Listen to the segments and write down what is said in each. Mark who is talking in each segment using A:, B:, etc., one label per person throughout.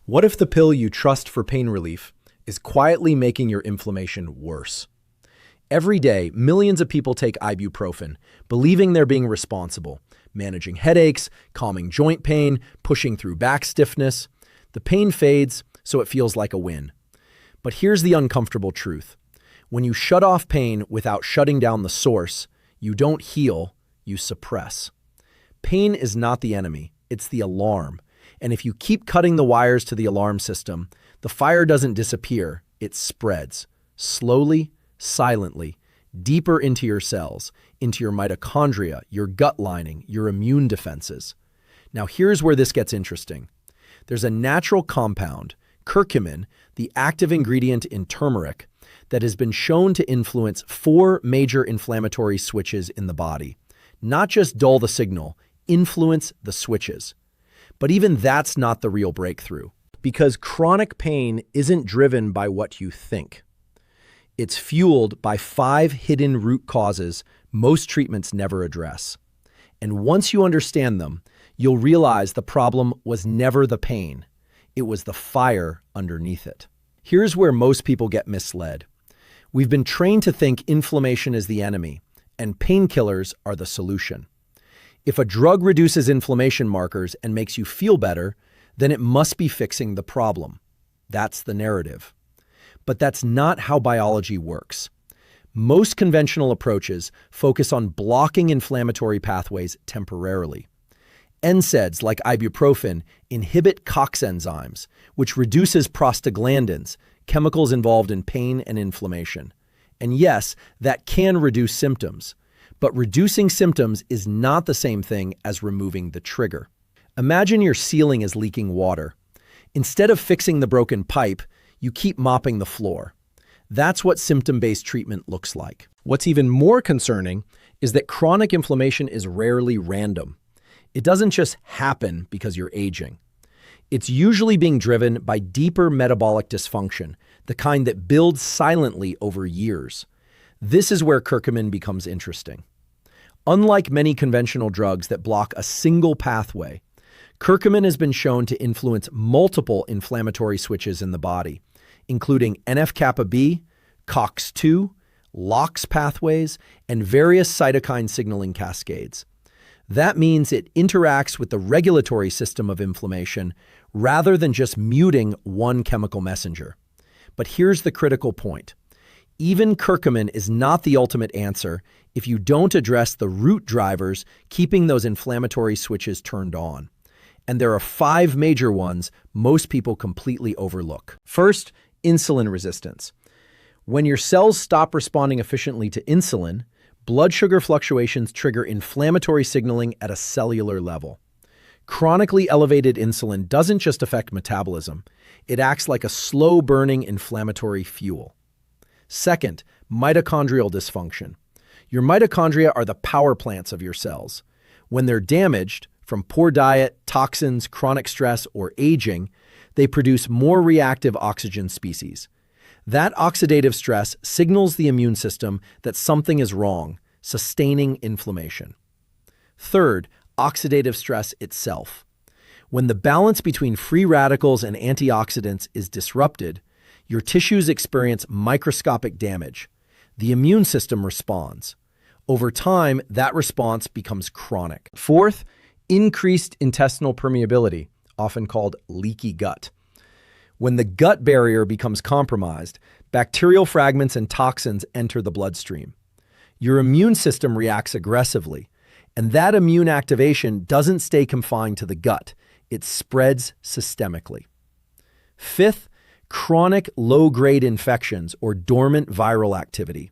A: What if the pill you trust for pain relief is quietly making your inflammation worse? Every day, millions of people take ibuprofen, believing they're being responsible, managing headaches, calming joint pain, pushing through back stiffness. The pain fades, so it feels like a win. But here's the uncomfortable truth. When you shut off pain without shutting down the source, you don't heal, you suppress. Pain is not the enemy, it's the alarm. And if you keep cutting the wires to the alarm system, the fire doesn't disappear, it spreads. Slowly, silently, deeper into your cells, into your mitochondria, your gut lining, your immune defenses. Now here's where this gets interesting. There's a natural compound, curcumin, the active ingredient in turmeric, that has been shown to influence 4 major inflammatory switches in the body. Not just dull the signal, influence the switches. But even that's not the real breakthrough, because chronic pain isn't driven by what you think. It's fueled by 5 hidden root causes most treatments never address. And once you understand them, you'll realize the problem was never the pain. It was the fire underneath it. Here's where most people get misled. We've been trained to think inflammation is the enemy, and painkillers are the solution. If a drug reduces inflammation markers and makes you feel better, then it must be fixing the problem. That's the narrative. But that's not how biology works. Most conventional approaches focus on blocking inflammatory pathways temporarily. NSAIDs, like ibuprofen, inhibit COX enzymes, which reduces prostaglandins, chemicals involved in pain and inflammation. And yes, that can reduce symptoms. But reducing symptoms is not the same thing as removing the trigger. Imagine your ceiling is leaking water. Instead of fixing the broken pipe, you keep mopping the floor. That's what symptom-based treatment looks like. What's even more concerning is that chronic inflammation is rarely random. It doesn't just happen because you're aging. It's usually being driven by deeper metabolic dysfunction, the kind that builds silently over years. This is where curcumin becomes interesting. Unlike many conventional drugs that block a single pathway, curcumin has been shown to influence multiple inflammatory switches in the body, including NF-kappa B, COX-2, LOX pathways, and various cytokine signaling cascades. That means it interacts with the regulatory system of inflammation rather than just muting one chemical messenger. But here's the critical point. Even curcumin is not the ultimate answer if you don't address the root drivers keeping those inflammatory switches turned on. And there are 5 major ones most people completely overlook. First, insulin resistance. When your cells stop responding efficiently to insulin, blood sugar fluctuations trigger inflammatory signaling at a cellular level. Chronically elevated insulin doesn't just affect metabolism, it acts like a slow-burning inflammatory fuel. Second, mitochondrial dysfunction. Your mitochondria are the power plants of your cells. When they're damaged, from poor diet, toxins, chronic stress, or aging, they produce more reactive oxygen species. That oxidative stress signals the immune system that something is wrong, sustaining inflammation. Third, oxidative stress itself. When the balance between free radicals and antioxidants is disrupted, your tissues experience microscopic damage. The immune system responds. Over time, that response becomes chronic. Fourth, increased intestinal permeability, often called leaky gut. When the gut barrier becomes compromised, bacterial fragments and toxins enter the bloodstream. Your immune system reacts aggressively, and that immune activation doesn't stay confined to the gut. It spreads systemically. Fifth, chronic low-grade infections or dormant viral activity.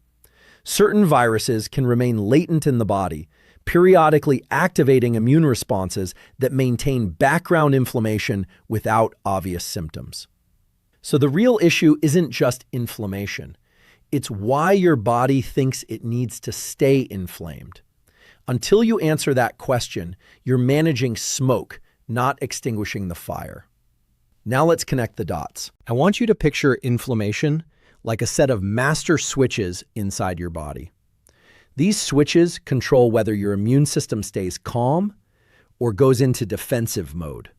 A: Certain viruses can remain latent in the body, periodically activating immune responses that maintain background inflammation without obvious symptoms. So the real issue isn't just inflammation. It's why your body thinks it needs to stay inflamed. Until you answer that question, you're managing smoke, not extinguishing the fire. Now let's connect the dots. I want you to picture inflammation like a set of master switches inside your body. These switches control whether your immune system stays calm or goes into defensive mode.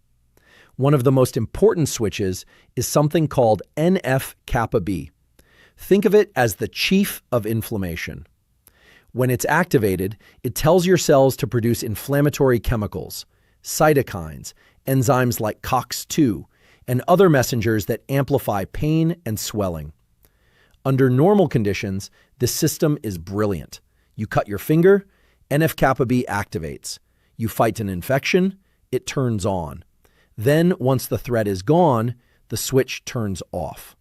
A: One of the most important switches is something called NF-kappa B. Think of it as the chief of inflammation. When it's activated, it tells your cells to produce inflammatory chemicals, cytokines, enzymes like COX-2, and other messengers that amplify pain and swelling. Under normal conditions, this system is brilliant. You cut your finger, NF-kappa B activates. You fight an infection, it turns on. Then, once the threat is gone, the switch turns off.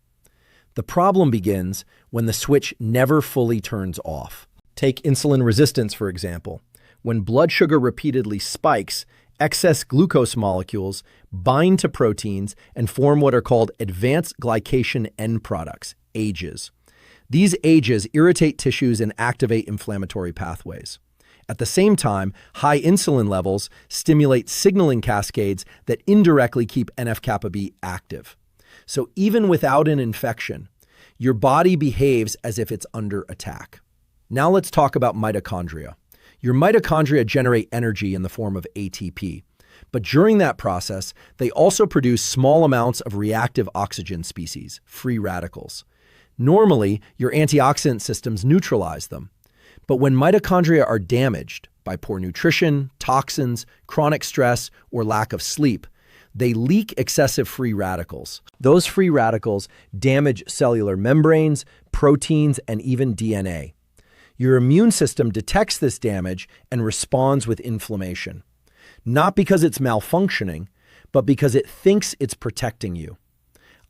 A: The problem begins when the switch never fully turns off. Take insulin resistance, for example. When blood sugar repeatedly spikes, excess glucose molecules bind to proteins and form what are called advanced glycation end products, AGEs. These AGEs irritate tissues and activate inflammatory pathways. At the same time, high insulin levels stimulate signaling cascades that indirectly keep NF-kappa B active. So even without an infection, your body behaves as if it's under attack. Now let's talk about mitochondria. Your mitochondria generate energy in the form of ATP. But during that process, they also produce small amounts of reactive oxygen species, free radicals. Normally, your antioxidant systems neutralize them. But when mitochondria are damaged by poor nutrition, toxins, chronic stress, or lack of sleep, they leak excessive free radicals. Those free radicals damage cellular membranes, proteins, and even DNA. Your immune system detects this damage and responds with inflammation. Not because it's malfunctioning, but because it thinks it's protecting you.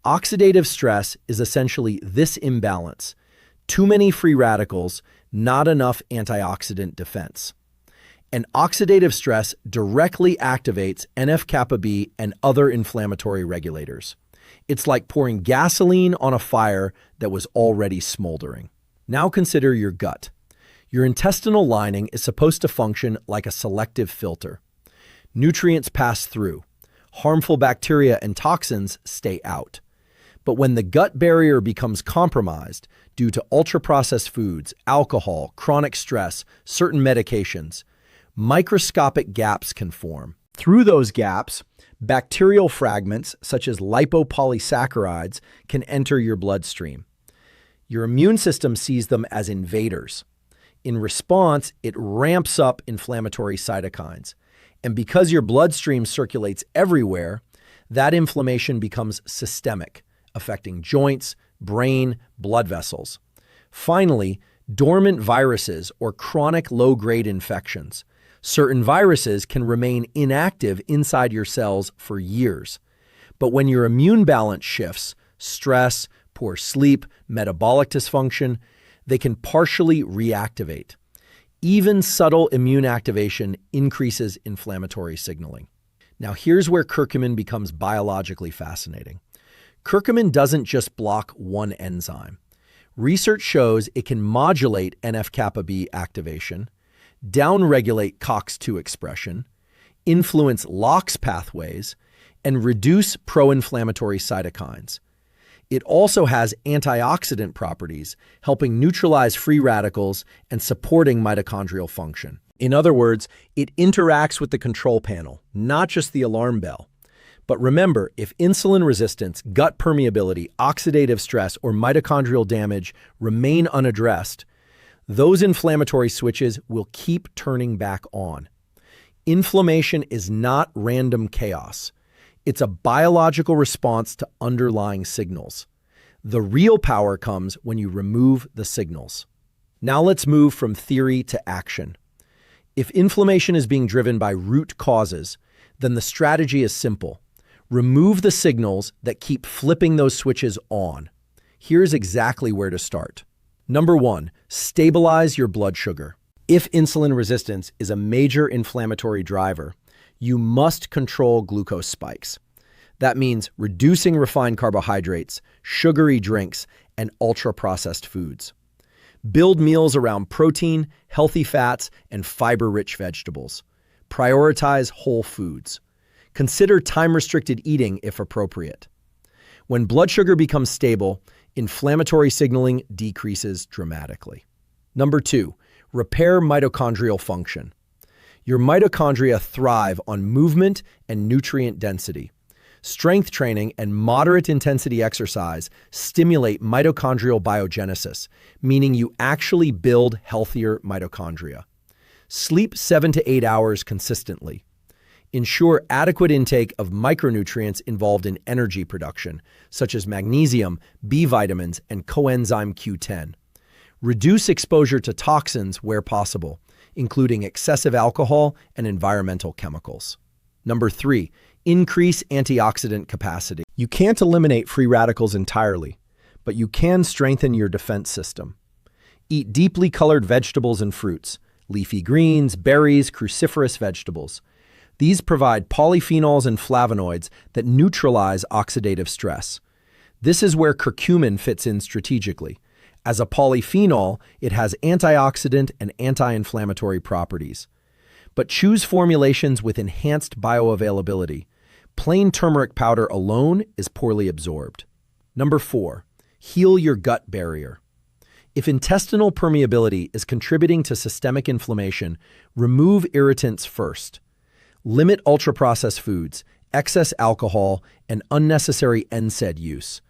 A: Oxidative stress is essentially this imbalance: too many free radicals, not enough antioxidant defense. And oxidative stress directly activates NF-kappa B and other inflammatory regulators. It's like pouring gasoline on a fire that was already smoldering. Now consider your gut. Your intestinal lining is supposed to function like a selective filter. Nutrients pass through. Harmful bacteria and toxins stay out. But when the gut barrier becomes compromised due to ultra-processed foods, alcohol, chronic stress, certain medications, microscopic gaps can form. Through those gaps, bacterial fragments such as lipopolysaccharides can enter your bloodstream. Your immune system sees them as invaders. In response, it ramps up inflammatory cytokines. And because your bloodstream circulates everywhere, that inflammation becomes systemic, affecting joints, brain, blood vessels. Finally, dormant viruses or chronic low-grade infections. Certain viruses can remain inactive inside your cells for years. But when your immune balance shifts, stress, poor sleep, metabolic dysfunction, they can partially reactivate. Even subtle immune activation increases inflammatory signaling. Now here's where curcumin becomes biologically fascinating. Curcumin doesn't just block one enzyme. Research shows it can modulate NF-kappa B activation, downregulate COX-2 expression, influence LOX pathways, and reduce pro-inflammatory cytokines. It also has antioxidant properties, helping neutralize free radicals and supporting mitochondrial function. In other words, it interacts with the control panel, not just the alarm bell. But remember, if insulin resistance, gut permeability, oxidative stress, or mitochondrial damage remain unaddressed, those inflammatory switches will keep turning back on. Inflammation is not random chaos. It's a biological response to underlying signals. The real power comes when you remove the signals. Now let's move from theory to action. If inflammation is being driven by root causes, then the strategy is simple. Remove the signals that keep flipping those switches on. Here's exactly where to start. Number 1, stabilize your blood sugar. If insulin resistance is a major inflammatory driver, you must control glucose spikes. That means reducing refined carbohydrates, sugary drinks, and ultra-processed foods. Build meals around protein, healthy fats, and fiber-rich vegetables. Prioritize whole foods. Consider time-restricted eating if appropriate. When blood sugar becomes stable, inflammatory signaling decreases dramatically. Number 2, repair mitochondrial function. Your mitochondria thrive on movement and nutrient density. Strength training and moderate intensity exercise stimulate mitochondrial biogenesis, meaning you actually build healthier mitochondria. Sleep 7 to 8 hours consistently. Ensure adequate intake of micronutrients involved in energy production, such as magnesium, B vitamins, and coenzyme Q10. Reduce exposure to toxins where possible, including excessive alcohol and environmental chemicals. Number 3, increase antioxidant capacity. You can't eliminate free radicals entirely, but you can strengthen your defense system. Eat deeply colored vegetables and fruits, leafy greens, berries, cruciferous vegetables. These provide polyphenols and flavonoids that neutralize oxidative stress. This is where curcumin fits in strategically. As a polyphenol, it has antioxidant and anti-inflammatory properties. But choose formulations with enhanced bioavailability. Plain turmeric powder alone is poorly absorbed. Number 4, heal your gut barrier. If intestinal permeability is contributing to systemic inflammation, remove irritants first. Limit ultra-processed foods, excess alcohol, and unnecessary NSAID use.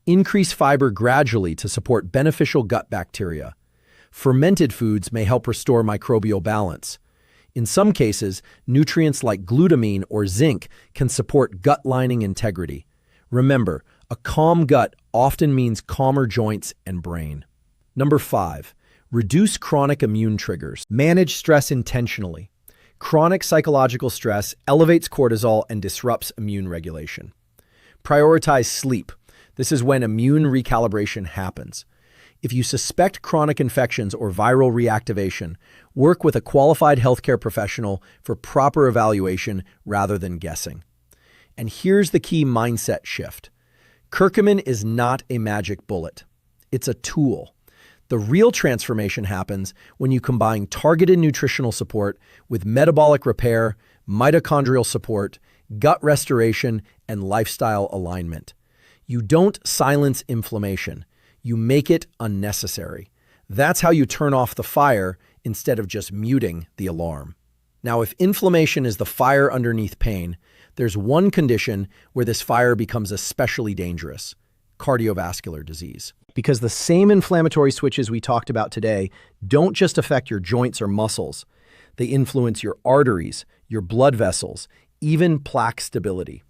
A: Increase fiber gradually to support beneficial gut bacteria. Fermented foods may help restore microbial balance. In some cases, nutrients like glutamine or zinc can support gut lining integrity. Remember, a calm gut often means calmer joints and brain. Number 5, reduce chronic immune triggers. Manage stress intentionally. Chronic psychological stress elevates cortisol and disrupts immune regulation. Prioritize sleep. This is when immune recalibration happens. If you suspect chronic infections or viral reactivation, work with a qualified healthcare professional for proper evaluation rather than guessing. And here's the key mindset shift. Curcumin is not a magic bullet. It's a tool. The real transformation happens when you combine targeted nutritional support with metabolic repair, mitochondrial support, gut restoration, and lifestyle alignment. You don't silence inflammation. You make it unnecessary. That's how you turn off the fire instead of just muting the alarm. Now, if inflammation is the fire underneath pain, there's one condition where this fire becomes especially dangerous: cardiovascular disease. Because the same inflammatory switches we talked about today don't just affect your joints or muscles. They influence your arteries, your blood vessels, even plaque stability.